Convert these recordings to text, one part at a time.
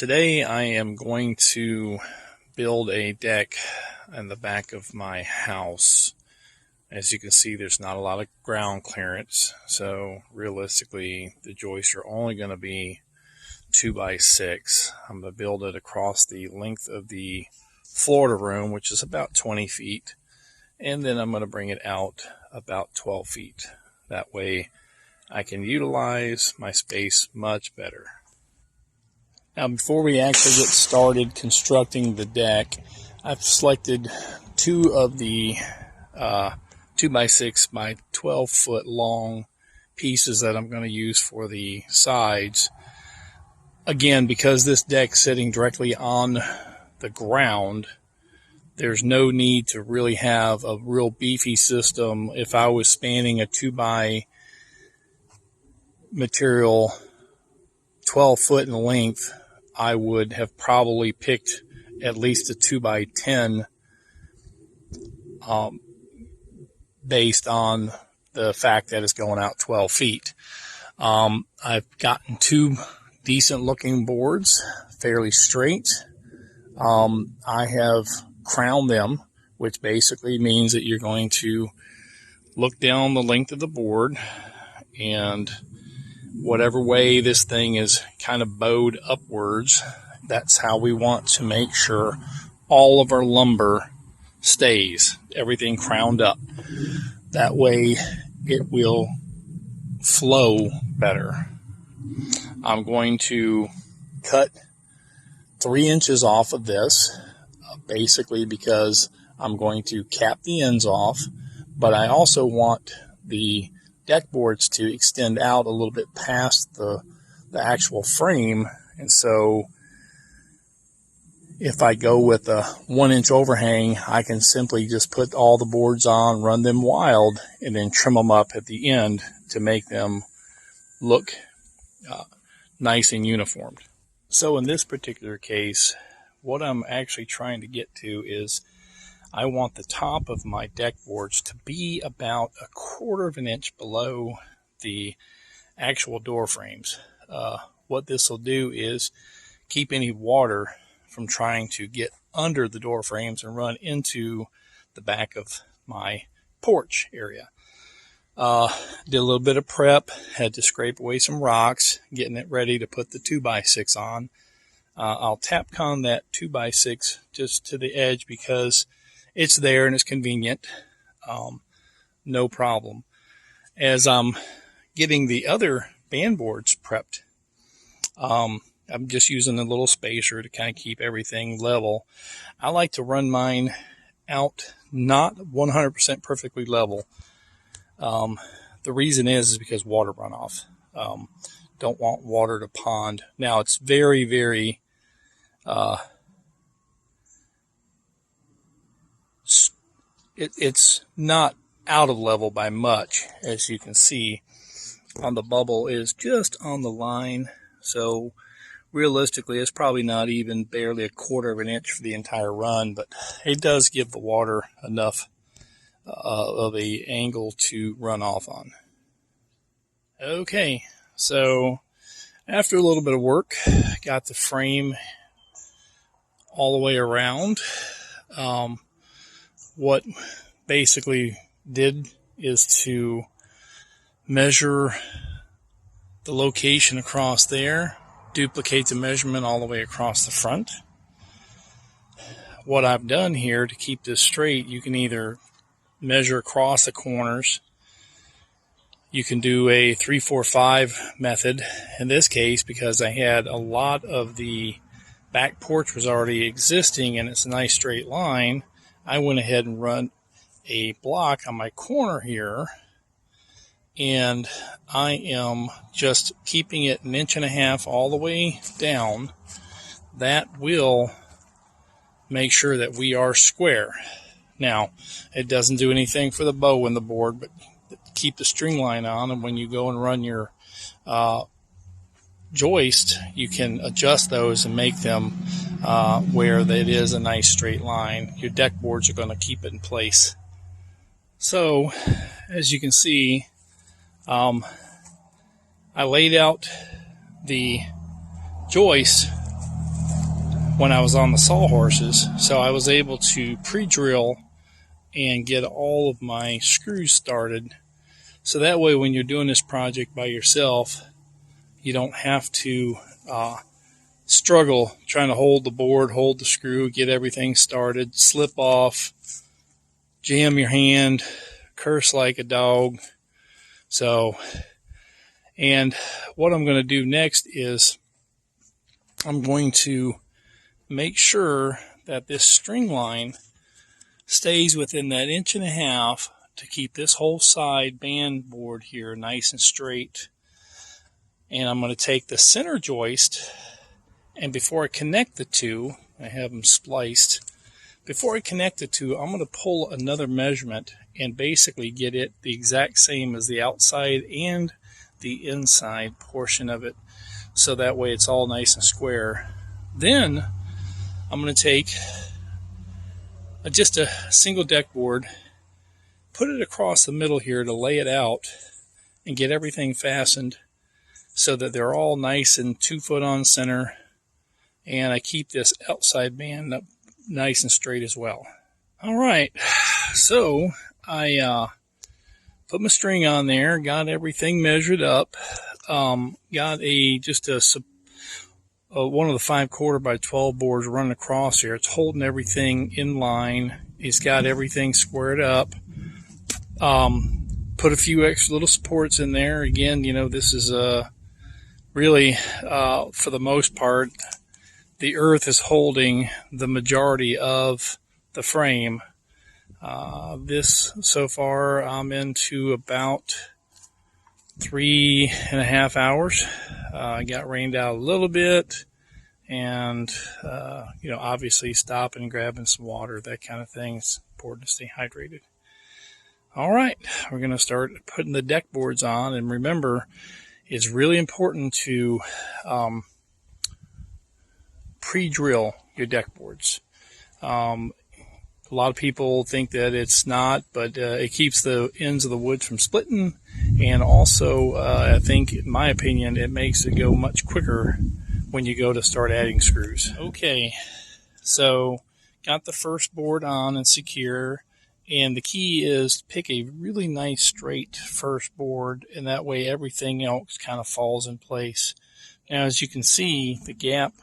Today I am going to build a deck in the back of my house. As you can see, there's not a lot of ground clearance, so realistically the joists are only going to be 2x6. I'm going to build it across the length of the Florida room, which is about 20 feet, and then I'm going to bring it out about 12 feet. That way I can utilize my space much better. Now, before we actually get started constructing the deck, I've selected two of the 2x6 by 12 foot long pieces that I'm going to use for the sides. Again, because this deck's sitting directly on the ground, there's no need to really have a real beefy system. If I was spanning a 2x material 12 foot in length, I would have probably picked at least a 2x10 based on the fact that it's going out 12 feet. I've gotten two decent looking boards, fairly straight. I have crowned them, which basically means that you're going to look down the length of the board, and whatever way this thing is kind of bowed upwards, that's how we want to make sure all of our lumber stays, everything crowned up. That way it will flow better. I'm going to cut 3 inches off of this, basically because I'm going to cap the ends off, but I also want the deck boards to extend out a little bit past the actual frame. And so if I go with a 1 inch overhang, I can simply just put all the boards on, run them wild, and then trim them up at the end to make them look nice and uniformed. So in this particular case, what I'm actually trying to get to is I want the top of my deck boards to be about 1/4 of an inch below the actual door frames. What this will do is keep any water from trying to get under the door frames and run into the back of my porch area. Did a little bit of prep, had to scrape away some rocks, getting it ready to put the 2x6 on. I'll Tapcon that 2x6 just to the edge because it's there and it's convenient. No problem. As I'm getting the other band boards prepped, I'm just using a little spacer to kind of keep everything level. I like to run mine out not 100% perfectly level. The reason is because water runoff. Don't want water to pond. Now it's very, very it's not out of level by much, as you can see. On the bubble is just on the line, so realistically it's probably not even barely 1/4 of an inch for the entire run, but it does give the water enough of a angle to run off on. Okay, so after a little bit of work, got the frame all the way around. What basically did is to measure the location across there, duplicate the measurement all the way across the front. What I've done here to keep this straight, you can either measure across the corners. You can do a 3-4-5 method. In this case, because I had a lot of the back porch was already existing and it's a nice straight line, I went ahead and run a block on my corner here, and I am just keeping it 1.5 inches all the way down. That will make sure that we are square. Now, it doesn't do anything for the bow in the board, but keep the string line on, and when you go and run your joist, you can adjust those and make them where it is a nice straight line. Your deck boards are going to keep it in place. So, as you can see, I laid out the joist when I was on the sawhorses. So I was able to pre-drill and get all of my screws started. So that way when you're doing this project by yourself, you don't have to struggle trying to hold the board, hold the screw, get everything started, slip off, jam your hand, curse like a dog. So, and what I'm going to do next is I'm going to make sure that this string line stays within that 1.5 inches to keep this whole side band board here nice and straight. And I'm going to take the center joist, and before I connect the two, I have them spliced. Before I connect the two, I'm going to pull another measurement and basically get it the exact same as the outside and the inside portion of it, so that way it's all nice and square. Then I'm going to take just a single deck board, put it across the middle here to lay it out and get everything fastened so that they're all nice and 2 foot on center, and I keep this outside band up nice and straight as well. All right, so I put my string on there, got everything measured up, got just a one of the 5/4 by 12 boards running across here. It's holding everything in line. It's got everything squared up. Put a few extra little supports in there. Again, you know, this is really, for the most part, the earth is holding the majority of the frame. This, so far, I'm into about 3.5 hours. I got rained out a little bit, and, you know, obviously stopping and grabbing some water, that kind of thing. It's important to stay hydrated. All right, we're going to start putting the deck boards on, and remember, it's really important to pre-drill your deck boards. A lot of people think that it's not, but it keeps the ends of the wood from splitting, and also I think, in my opinion, it makes it go much quicker when you go to start adding screws. Okay, so got the first board on and secure, and the key is to pick a really nice straight first board, and that way everything else kind of falls in place. Now, as you can see, the gap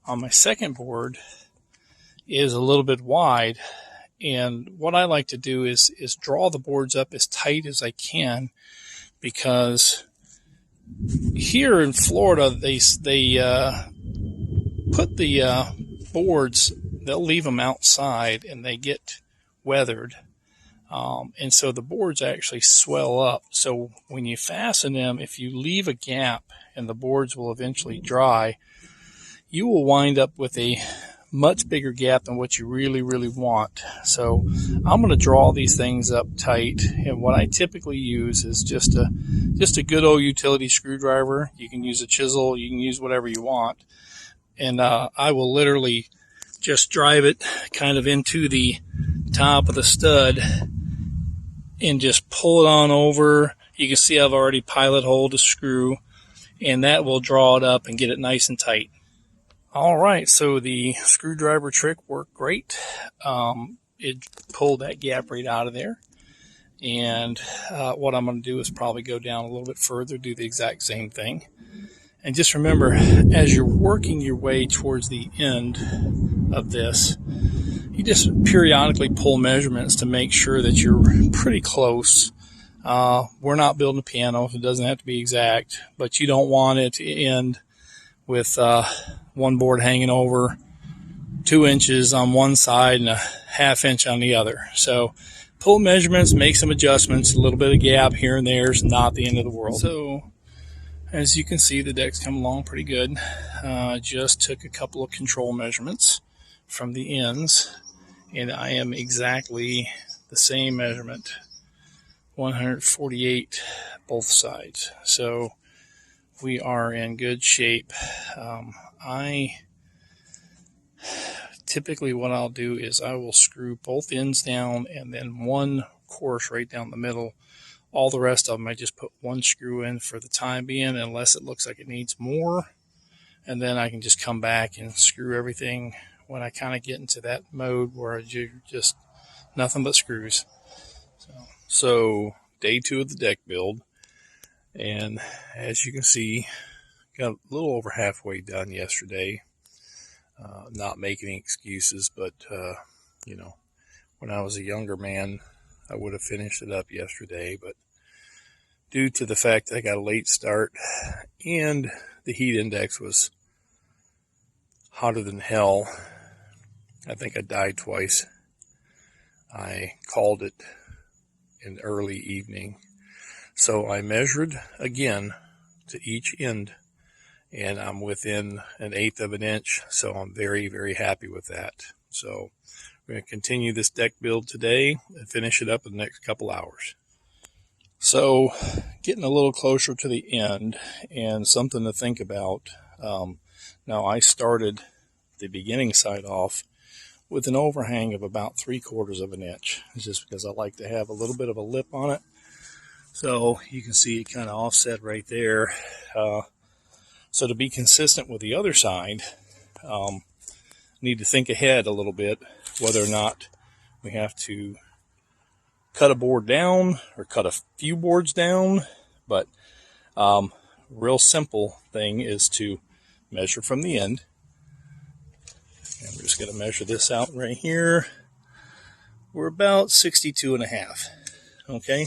on my second board is a little bit wide, and what I like to do is draw the boards up as tight as I can, because here in Florida they put the boards, they'll leave them outside and they get weathered, and so the boards actually swell up. So when you fasten them, if you leave a gap and the boards will eventually dry, you will wind up with a much bigger gap than what you really want. So I'm going to draw these things up tight, and what I typically use is just a good old utility screwdriver. You can use a chisel, you can use whatever you want, and I will literally just drive it kind of into the top of the stud and just pull it on over. You can see I've already pilot holed the screw, and that will draw it up and get it nice and tight. All right, so the screwdriver trick worked great. It pulled that gap right out of there. And what I'm going to do is probably go down a little bit further, do the exact same thing. And just remember, as you're working your way towards the end of this, you just periodically pull measurements to make sure that you're pretty close. We're not building a piano. It doesn't have to be exact, but you don't want it to end with one board hanging over 2 inches on one side and a 1/2 inch on the other. So pull measurements, make some adjustments. A little bit of gap here and there is not the end of the world. So as you can see, the deck's come along pretty good. Just took a couple of control measurements from the ends, and I am exactly the same measurement, 148 both sides. So we are in good shape. Typically what I'll do is I will screw both ends down and then one course right down the middle. All the rest of them I just put one screw in for the time being, unless it looks like it needs more. and then I can just come back and screw everything when I kind of get into that mode where I do just nothing but screws. So day 2 of the deck build, and as you can see, got a little over halfway done yesterday. Not making excuses, but you know, when I was a younger man, I would have finished it up yesterday, but due to the fact that I got a late start and the heat index was hotter than hell, I think I died twice. I called it in early evening. So I measured again to each end, and I'm within 1/8 of an inch. So I'm very, very happy with that. So we're going to continue this deck build today and finish it up in the next couple hours. So getting a little closer to the end, and something to think about. Now I started the beginning side off with an overhang of about 3/4 of an inch. It's just because I like to have a little bit of a lip on it. So you can see it kind of offset right there. So to be consistent with the other side, need to think ahead a little bit whether or not we have to cut a board down or cut a few boards down. But real simple thing is to measure from the end. And we're just going to measure this out right here. We're about 62.5. Okay,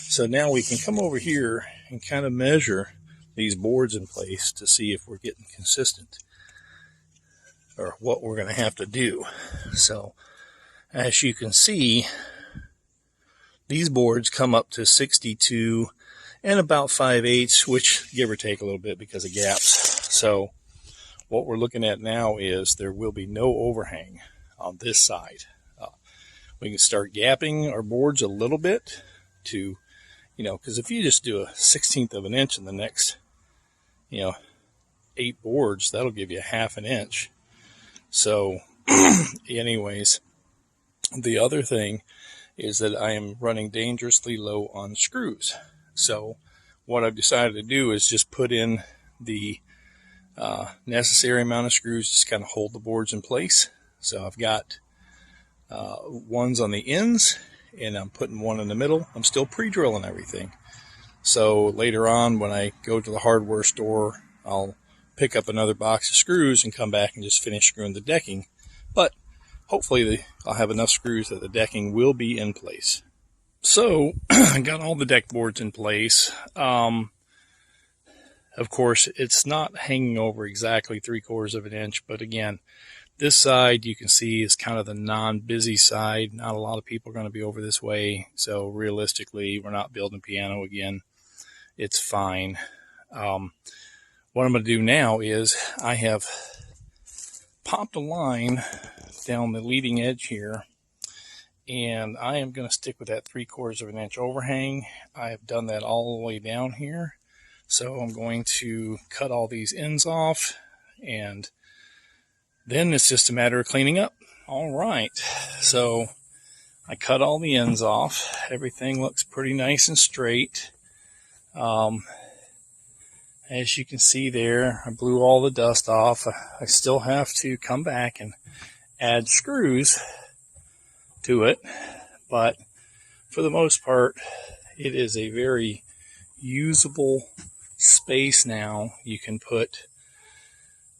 so now we can come over here and kind of measure these boards in place to see if we're getting consistent or what we're going to have to do. So as you can see, these boards come up to 62 and about 5/8, which give or take a little bit because of gaps. So what we're looking at now is there will be no overhang on this side. We can start gapping our boards a little bit to, because if you just do a 1/16 of an inch in the next, 8 boards, that'll give you 1/2 an inch. So anyways, the other thing is that I am running dangerously low on screws. So what I've decided to do is just put in the necessary amount of screws, just kind of hold the boards in place. So I've got ones on the ends, and I'm putting one in the middle. I'm still pre-drilling everything. So later on, when I go to the hardware store, I'll pick up another box of screws and come back and just finish screwing the decking. But hopefully I'll have enough screws that the decking will be in place. So I got all the deck boards in place. Of course, it's not hanging over exactly 3/4 of an inch, but again, this side you can see is kind of the non-busy side. Not a lot of people are going to be over this way, so realistically, we're not building piano again. It's fine. What I'm going to do now is I have popped a line down the leading edge here, and I am going to stick with that 3/4 of an inch overhang. I have done that all the way down here. So I'm going to cut all these ends off, and then it's just a matter of cleaning up. All right, so I cut all the ends off. Everything looks pretty nice and straight. As you can see there, I blew all the dust off. I still have to come back and add screws to it, but for the most part, it is a very usable space now. You can put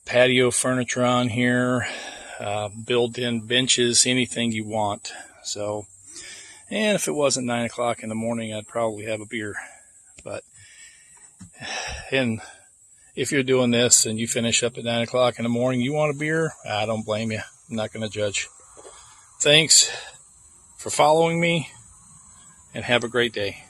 patio furniture on here, built-in benches, anything you want. So, and if it wasn't 9 o'clock in the morning, I'd probably have a beer. But, and if you're doing this and you finish up at 9 o'clock in the morning, you want a beer, I don't blame you. I'm not going to judge. Thanks for following me, and have a great day.